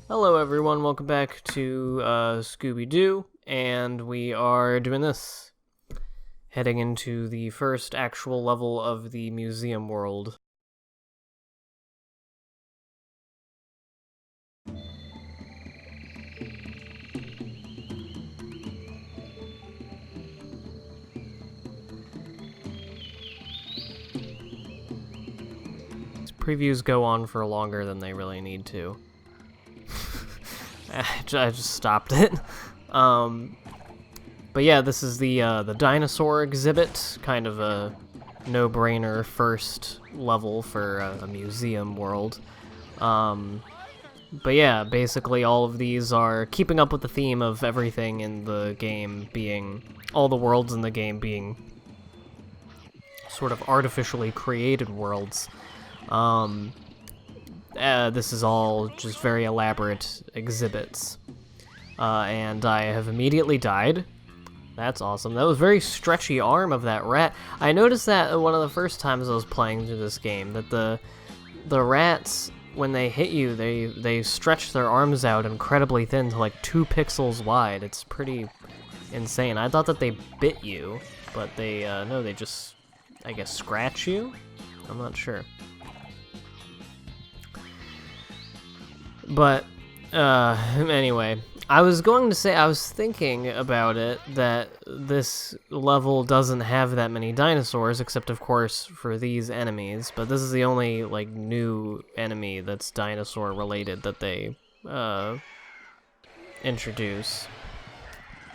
Hello everyone, welcome back to Scooby-Doo, and we are doing this. Heading into the first actual level of the museum world. These previews go on for longer than they really need to. I just stopped it. But yeah, this is the dinosaur exhibit, kind of a no-brainer first level for a museum world. But yeah, basically all of these are keeping up with the theme of everything in the game being, all the worlds in the game being sort of artificially created worlds. This is all just very elaborate exhibits. And I have immediately died. That's awesome. That was a very stretchy arm of that rat. I noticed that one of the first times I was playing through this game, that the rats, when they hit you, they stretch their arms out incredibly thin to like 2 pixels wide. It's pretty insane. I thought that they bit you, but they, no, they just, I guess, scratch you? I'm not sure. But, anyway, I was thinking about it, that this level doesn't have that many dinosaurs, except, of course, for these enemies, but this is the only, like, new enemy that's dinosaur-related that they, introduce.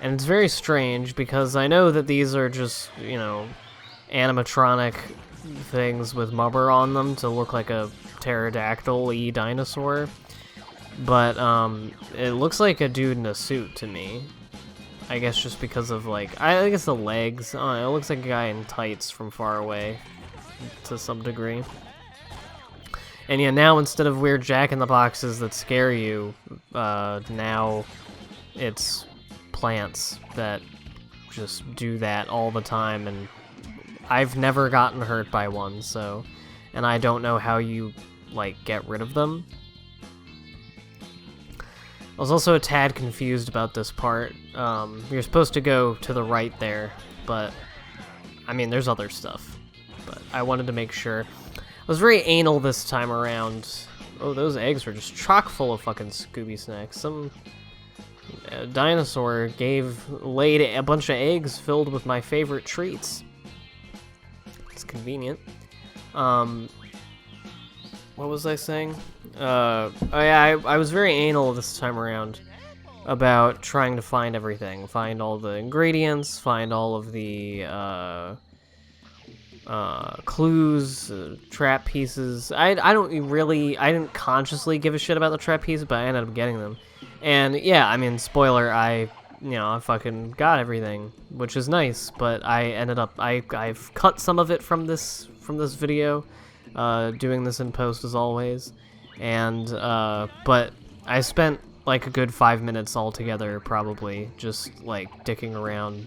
And it's very strange, because I know that these are just, you know, animatronic things with mubber on them to look like a pterodactyl-y dinosaur. But, it looks like a dude in a suit to me. I guess just because of, like, I guess the legs. It looks like a guy in tights from far away, to some degree. And yeah, now instead of weird jack-in-the-boxes that scare you, now it's plants that just do that all the time, and I've never gotten hurt by one, so... And I don't know how you, like, get rid of them. I was also a tad confused about this part. You're supposed to go to the right there, but, I mean, there's other stuff. But I wanted to make sure. I was very anal this time around. Oh, those eggs were just chock full of fucking Scooby snacks. Some dinosaur laid a bunch of eggs filled with my favorite treats. It's convenient. What was I saying? Oh yeah, I was very anal this time around about trying to find everything. Find all the ingredients, find all of the, clues, trap pieces. I didn't consciously give a shit about the trap pieces, but I ended up getting them. And yeah, I mean, spoiler, I fucking got everything, which is nice, but I ended up, I've cut some of it from this video. Doing this in post as always, and but I spent like a good 5 minutes altogether, probably just like dicking around,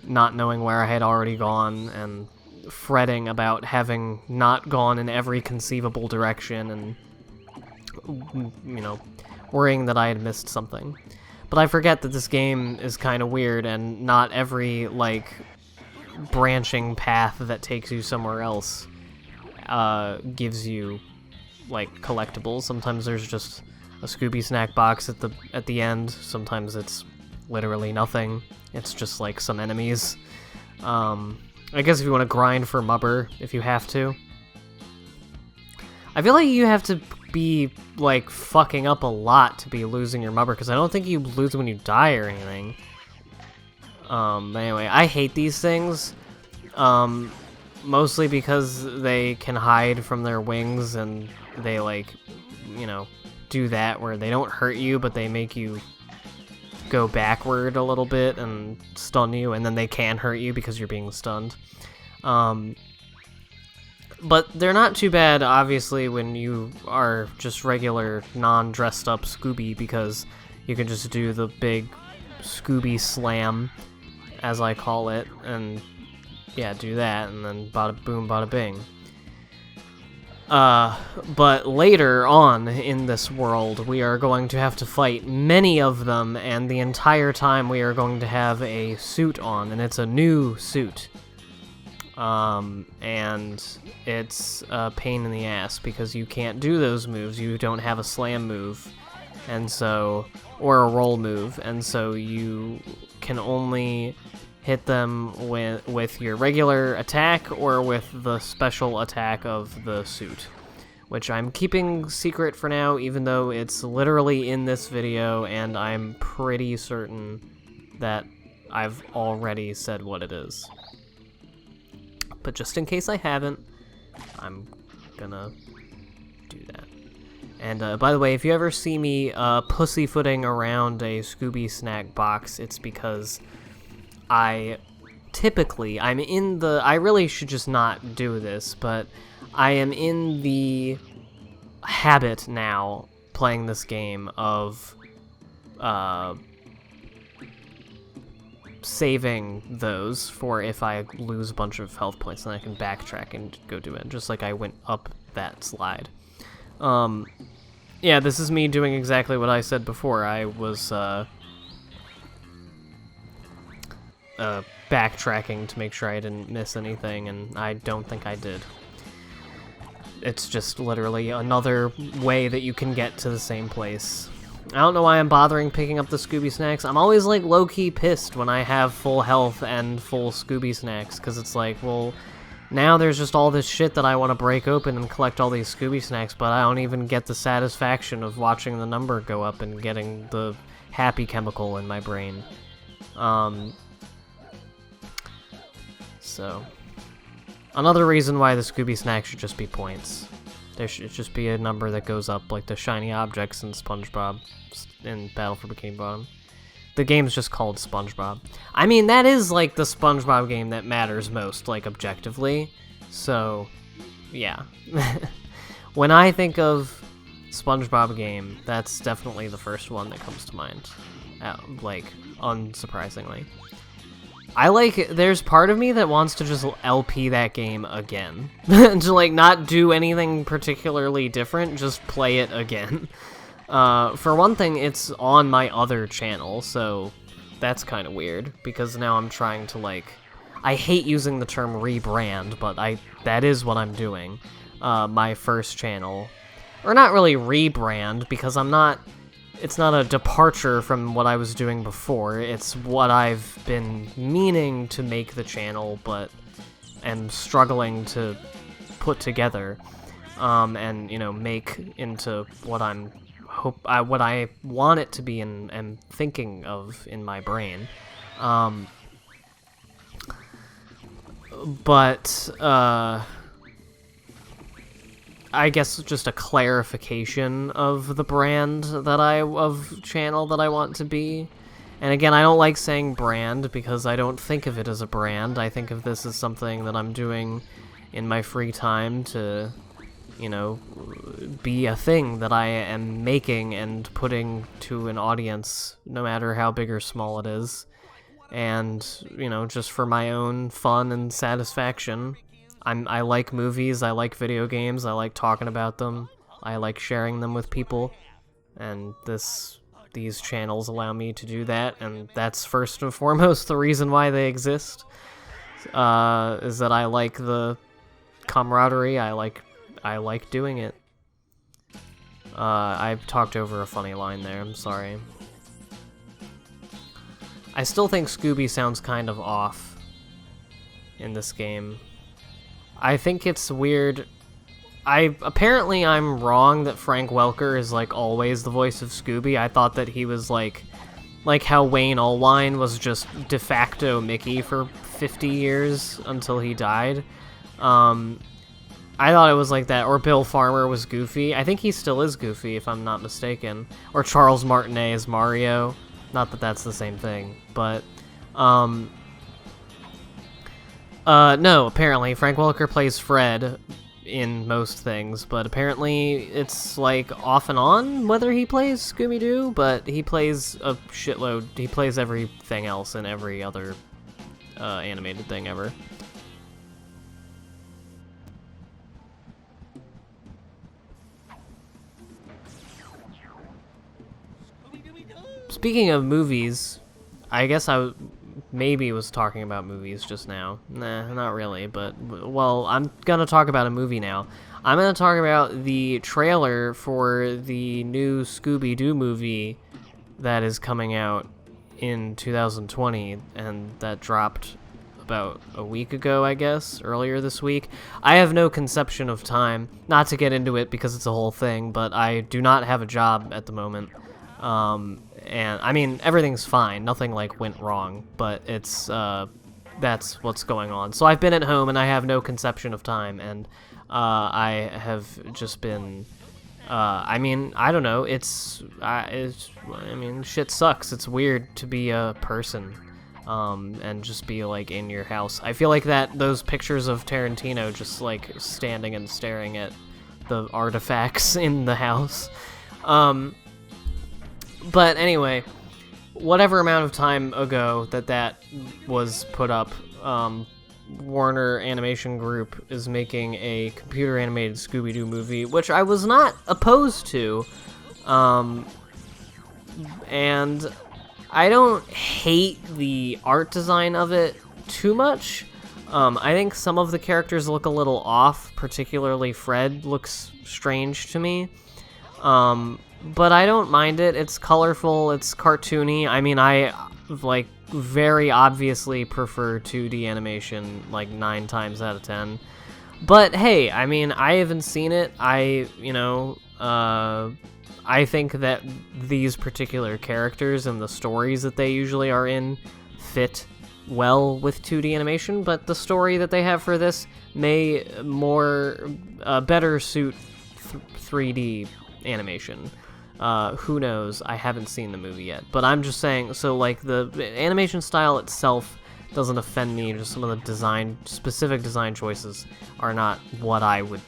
not knowing where I had already gone, and fretting about having not gone in every conceivable direction, and you know, worrying that I had missed something. But I forget that this game is kind of weird, and not every like branching path that takes you somewhere else gives you like collectibles. Sometimes there's just a Scooby snack box at the end. Sometimes it's literally nothing. It's just like some enemies. I guess if you want to grind for mubber, if you have to. I feel like you have to be like fucking up a lot to be losing your mubber, because I don't think you lose when you die or anything. Anyway, I hate these things. Mostly because they can hide from their wings, and they, like, you know, do that where they don't hurt you, but they make you go backward a little bit and stun you, and then they can hurt you because you're being stunned. But they're not too bad, obviously, when you are just regular, non-dressed up Scooby, because you can just do the big Scooby slam, as I call it, and yeah, do that, and then bada boom, bada bing. But later on in this world, we are going to have to fight many of them, and the entire time we are going to have a suit on, and it's a new suit. And it's a pain in the ass, because you can't do those moves. You don't have a slam move, and so, or a roll move, and so you can only hit them with your regular attack or with the special attack of the suit, which I'm keeping secret for now, even though it's literally in this video, and I'm pretty certain that I've already said what it is. But just in case I haven't, I'm gonna do that. And by the way, if you ever see me pussyfooting around a Scooby snack box, it's because I really should just not do this, but I am in the habit now, playing this game, of saving those for if I lose a bunch of health points, then I can backtrack and go do it, just like I went up that slide. Yeah, this is me doing exactly what I said before. I was backtracking to make sure I didn't miss anything, and I don't think I did. It's just literally another way that you can get to the same place. I don't know why I'm bothering picking up the Scooby snacks. I'm always like low-key pissed when I have full health and full Scooby snacks, because it's like, well, now there's just all this shit that I want to break open and collect all these Scooby snacks, but I don't even get the satisfaction of watching the number go up and getting the happy chemical in my brain. So, another reason why the Scooby snack should just be points. There should just be a number that goes up, like the shiny objects in SpongeBob in Battle for Bikini Bottom. The game's just called SpongeBob. I mean, that is like the SpongeBob game that matters most, like objectively. So, yeah. When I think of SpongeBob game, that's definitely the first one that comes to mind. Like, unsurprisingly. There's part of me that wants to just LP that game again. To, like, not do anything particularly different, just play it again. For one thing, it's on my other channel, so that's kind of weird, because now I'm trying to, like... I hate using the term rebrand, but that is what I'm doing. My first channel. Or not really rebrand, because it's not a departure from what I was doing before. It's what I've been meaning to make the channel, but am struggling to put together, and, you know, make into what what I want it to be and am thinking of in my brain. But I guess just a clarification of the brand of channel that I want to be. And again, I don't like saying brand because I don't think of it as a brand. I think of this as something that I'm doing in my free time to, you know, be a thing that I am making and putting to an audience, no matter how big or small it is. And, you know, just for my own fun and satisfaction. I like movies, I like video games, I like talking about them, I like sharing them with people, and these channels allow me to do that, and that's first and foremost the reason why they exist, is that I like the camaraderie, I like doing it. I've talked over a funny line there, I'm sorry. I still think Scooby sounds kind of off in this game. I think it's weird. Apparently I'm wrong that Frank Welker is, like, always the voice of Scooby. I thought that he was, like how Wayne Allwine was just de facto Mickey for 50 years until he died. I thought it was like that. Or Bill Farmer was Goofy. I think he still is Goofy, if I'm not mistaken. Or Charles Martinet is Mario. Not that that's the same thing, but, no, apparently, Frank Welker plays Fred in most things, but apparently it's, like, off and on whether he plays Scooby-Doo, but he plays a shitload. He plays everything else in every other animated thing ever. Speaking of movies, I guess maybe was talking about movies just now. Nah, not really, but, well, I'm gonna talk about a movie now. I'm gonna talk about the trailer for the new Scooby-Doo movie that is coming out in 2020, and that dropped about a week ago, I guess, earlier this week. I have no conception of time, not to get into it because it's a whole thing, but I do not have a job at the moment. And I mean, everything's fine, nothing like went wrong, but it's, that's what's going on. So I've been at home and I have no conception of time, and, I have just been, I mean, I don't know, I mean, shit sucks. It's weird to be a person, and just be, like, in your house. I feel like those pictures of Tarantino just, like, standing and staring at the artifacts in the house. But anyway, whatever amount of time ago that was put up, Warner Animation Group is making a computer-animated Scooby-Doo movie, which I was not opposed to, and I don't hate the art design of it too much. I think some of the characters look a little off, particularly Fred looks strange to me, but I don't mind it. It's colorful, it's cartoony. I mean, I, like, very obviously prefer 2D animation, like, 9 times out of 10. But, hey, I mean, I haven't seen it. I think that these particular characters and the stories that they usually are in fit well with 2D animation, but the story that they have for this may better suit 3D animation. Who knows? I haven't seen the movie yet, but I'm just saying, so, like, the animation style itself doesn't offend me, just some of the specific design choices are not what I would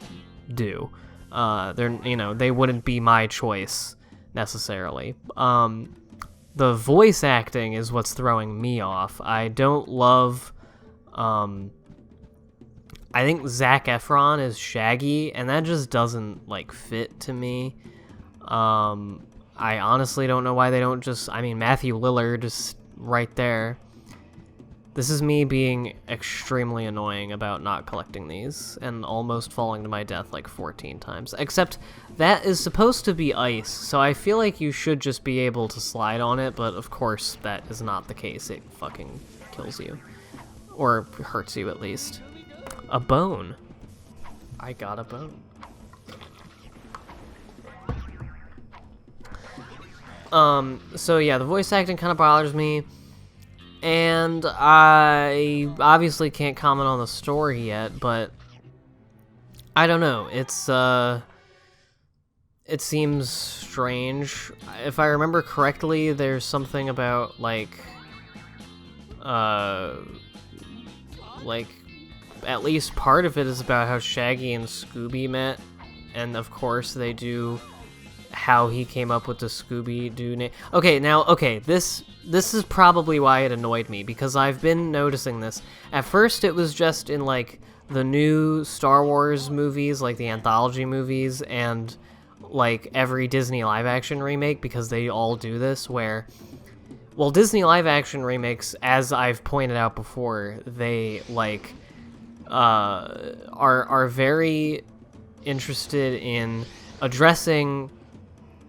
do. They wouldn't be my choice, necessarily. The voice acting is what's throwing me off. I don't love, I think Zac Efron is Shaggy, and that just doesn't, like, fit to me. I honestly don't know why they don't Matthew Lillard is right there. This is me being extremely annoying about not collecting these and almost falling to my death like 14 times. Except that is supposed to be ice, so I feel like you should just be able to slide on it, but of course that is not the case. It fucking kills you. Or hurts you, at least. A bone. I got a bone. So yeah, the voice acting kind of bothers me, and I obviously can't comment on the story yet, but I don't know, it seems strange. If I remember correctly, there's something about, like, at least part of it is about how Shaggy and Scooby met, and of course they do how he came up with the Scooby-Doo name. Okay, this is probably why it annoyed me, because I've been noticing this. At first, it was just in, like, the new Star Wars movies, like the anthology movies, and, like, every Disney live-action remake, because they all do this, where, well, Disney live-action remakes, as I've pointed out before, they, like, are very interested in addressing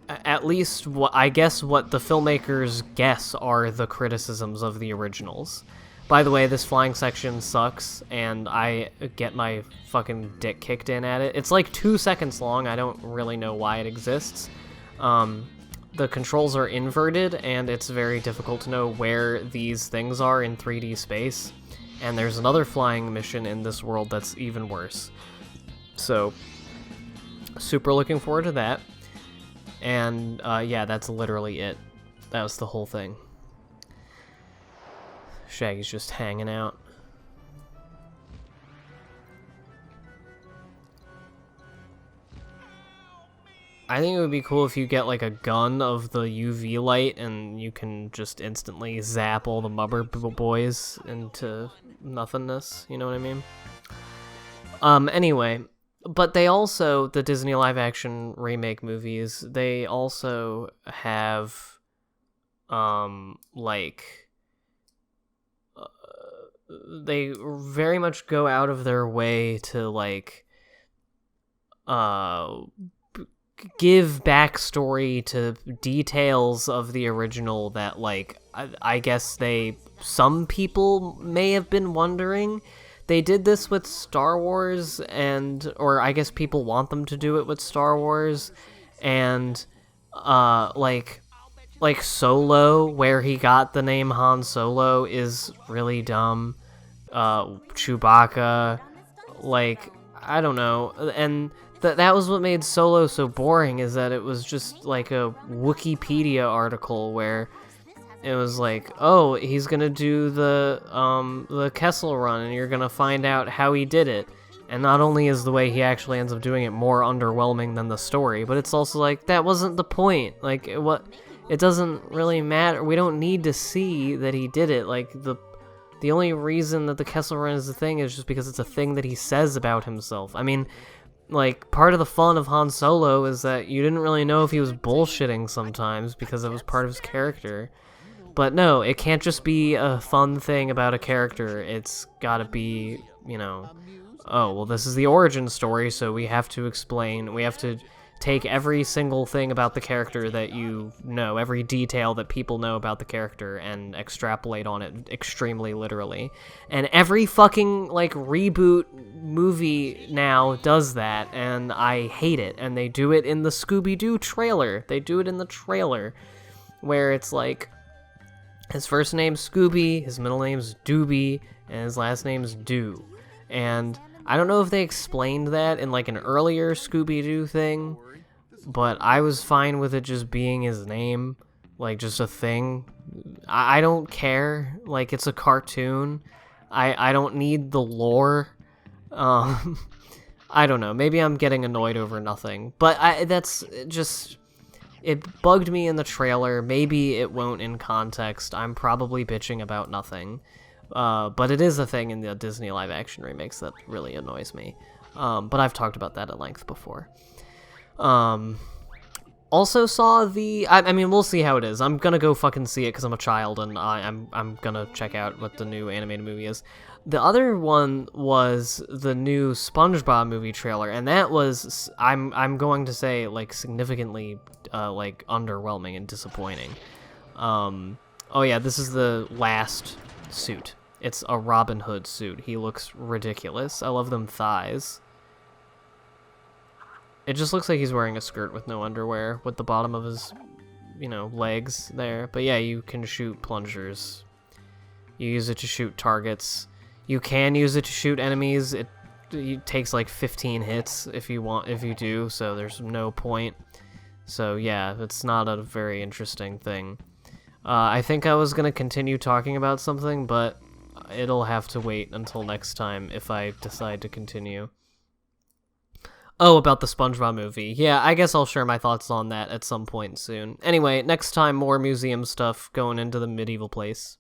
at least what the filmmakers guess are the criticisms of the originals. By the way, this flying section sucks, and I get my fucking dick kicked in at it. It's like 2 seconds long. I don't really know why it exists. The controls are inverted, and it's very difficult to know where these things are in 3D space. And there's another flying mission in this world that's even worse. So, super looking forward to that. And, yeah, that's literally it. That was the whole thing. Shaggy's just hanging out. I think it would be cool if you get, like, a gun of the UV light and you can just instantly zap all the Mubber boys into nothingness, you know what I mean? Anyway, but they also, the Disney live-action remake movies, they also have like they very much go out of their way to like uh give backstory to details of the original that like I guess some people may have been wondering. They did this with Star Wars, or I guess people want them to do it with Star Wars, and like Solo, where he got the name Han Solo, is really dumb. Chewbacca, like, I don't know, and that was what made Solo so boring, is that it was just like a Wikipedia article where it was like, oh, he's gonna do the Kessel Run, and you're gonna find out how he did it. And not only is the way he actually ends up doing it more underwhelming than the story, but it's also like, that wasn't the point. Like, it doesn't really matter. We don't need to see that he did it. Like, the only reason that the Kessel Run is a thing is just because it's a thing that he says about himself. I mean, like, part of the fun of Han Solo is that you didn't really know if he was bullshitting sometimes because it was part of his character. But no, it can't just be a fun thing about a character. It's gotta be, you know, oh, well, this is the origin story, so we have to take every single thing about the character that you know, every detail that people know about the character, and extrapolate on it extremely literally. And every fucking, like, reboot movie now does that, and I hate it. And they do it in the Scooby-Doo trailer. They do it in the trailer, where it's like, his first name's Scooby, his middle name's Dooby, and his last name's Doo. And I don't know if they explained that in like an earlier Scooby-Doo thing, but I was fine with it just being his name, like just a thing. I don't care, like it's a cartoon. I don't need the lore. I don't know, maybe I'm getting annoyed over nothing, but that's just... It bugged me in the trailer. Maybe it won't in context. I'm probably bitching about nothing. But it is a thing in the Disney live-action remakes that really annoys me. But I've talked about that at length before. Also saw the... I mean, we'll see how it is. I'm gonna go fucking see it because I'm a child, and I'm gonna check out what the new animated movie is. The other one was the new SpongeBob movie trailer, and that was, I'm going to say, like, significantly, like, underwhelming and disappointing. Oh yeah, this is the last suit. It's a Robin Hood suit. He looks ridiculous. I love them thighs. It just looks like he's wearing a skirt with no underwear, with the bottom of his, you know, legs there. But yeah, you can shoot plungers. You use it to shoot targets. You can use it to shoot enemies. It takes like 15 hits if you do, so there's no point. So yeah, it's not a very interesting thing. I think I was gonna continue talking about something, but it'll have to wait until next time if I decide to continue. Oh, about the SpongeBob movie. Yeah, I guess I'll share my thoughts on that at some point soon. Anyway, next time more museum stuff going into the medieval place.